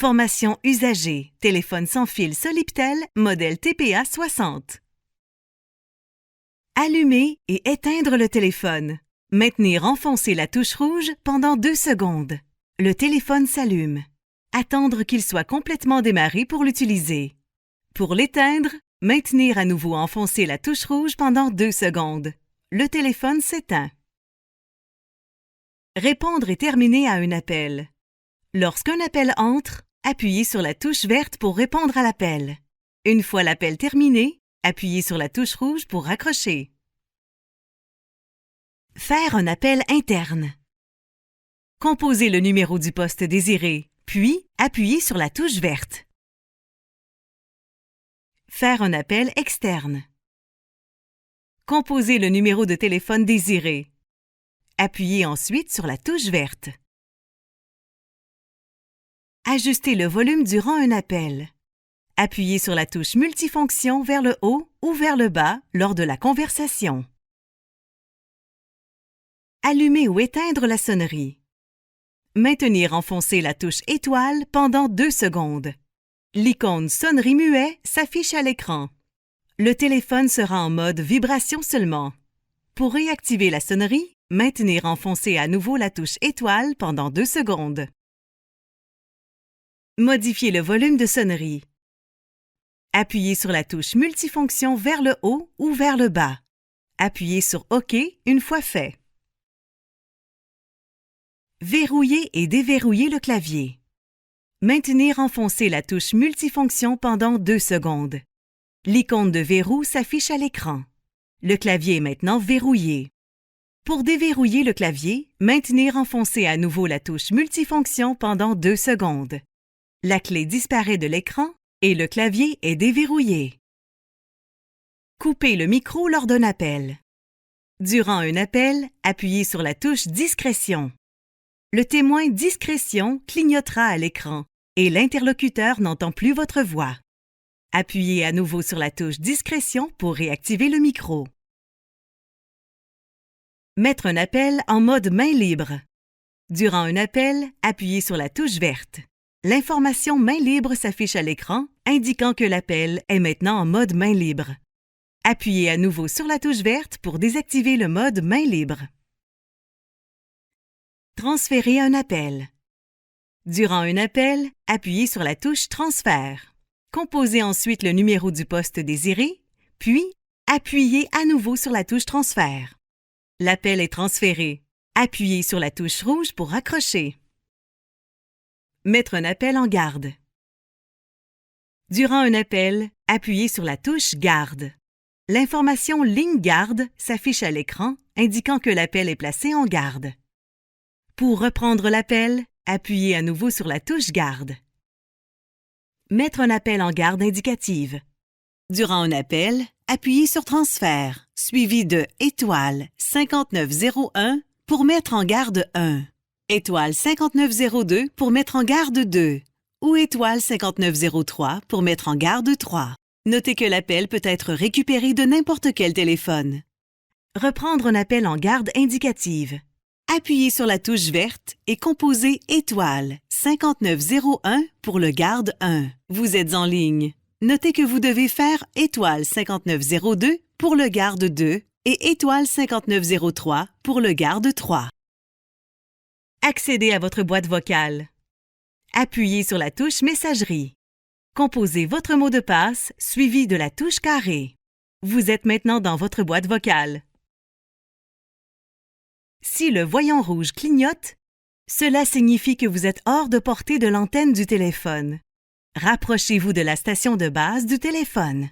Formation usagée, téléphone sans fil Soliptel, modèle TPA 60. Allumer et éteindre le téléphone. Maintenir enfoncé la touche rouge pendant 2 secondes. Le téléphone s'allume. Attendre qu'il soit complètement démarré pour l'utiliser. Pour l'éteindre, maintenir à nouveau enfoncé la touche rouge pendant 2 secondes. Le téléphone s'éteint. Répondre et terminer à un appel. Lorsqu'un appel entre, appuyez sur la touche verte pour répondre à l'appel. Une fois l'appel terminé, appuyez sur la touche rouge pour raccrocher. Faire un appel interne. Composez le numéro du poste désiré, puis appuyez sur la touche verte. Faire un appel externe. Composez le numéro de téléphone désiré. Appuyez ensuite sur la touche verte. Ajuster le volume durant un appel. Appuyez sur la touche multifonction vers le haut ou vers le bas lors de la conversation. Allumer ou éteindre la sonnerie. Maintenir enfoncé la touche étoile pendant 2 secondes. L'icône sonnerie muet s'affiche à l'écran. Le téléphone sera en mode vibration seulement. Pour réactiver la sonnerie, maintenir enfoncé à nouveau la touche étoile pendant 2 secondes. Modifier le volume de sonnerie. Appuyez sur la touche multifonction vers le haut ou vers le bas. Appuyez sur OK une fois fait. Verrouiller et déverrouiller le clavier. Maintenir enfoncé la touche multifonction pendant 2 secondes. L'icône de verrou s'affiche à l'écran. Le clavier est maintenant verrouillé. Pour déverrouiller le clavier, maintenir enfoncé à nouveau la touche multifonction pendant 2 secondes. La clé disparaît de l'écran et le clavier est déverrouillé. Couper le micro lors d'un appel. Durant un appel, appuyez sur la touche Discrétion. Le témoin Discrétion clignotera à l'écran et l'interlocuteur n'entend plus votre voix. Appuyez à nouveau sur la touche Discrétion pour réactiver le micro. Mettre un appel en mode main libre. Durant un appel, appuyez sur la touche verte. L'information main libre s'affiche à l'écran, indiquant que l'appel est maintenant en mode main libre. Appuyez à nouveau sur la touche verte pour désactiver le mode main libre. Transférer un appel. Durant un appel, appuyez sur la touche Transfert. Composez ensuite le numéro du poste désiré, puis appuyez à nouveau sur la touche Transfert. L'appel est transféré. Appuyez sur la touche rouge pour raccrocher. Mettre un appel en garde. Durant un appel, appuyez sur la touche Garde. L'information Ligne garde s'affiche à l'écran, indiquant que l'appel est placé en garde. Pour reprendre l'appel, appuyez à nouveau sur la touche Garde. Mettre un appel en garde indicative. Durant un appel, appuyez sur Transfert, suivi de étoile 5901 pour mettre en garde 1, étoile 5902 pour mettre en garde 2 ou étoile 5903 pour mettre en garde 3. Notez que l'appel peut être récupéré de n'importe quel téléphone. Reprendre un appel en garde indicative. Appuyez sur la touche verte et composez étoile 5901 pour le garde 1. Vous êtes en ligne. Notez que vous devez faire étoile 5902 pour le garde 2 et étoile 5903 pour le garde 3. Accédez à votre boîte vocale. Appuyez sur la touche Messagerie. Composez votre mot de passe suivi de la touche carré. Vous êtes maintenant dans votre boîte vocale. Si le voyant rouge clignote, cela signifie que vous êtes hors de portée de l'antenne du téléphone. Rapprochez-vous de la station de base du téléphone.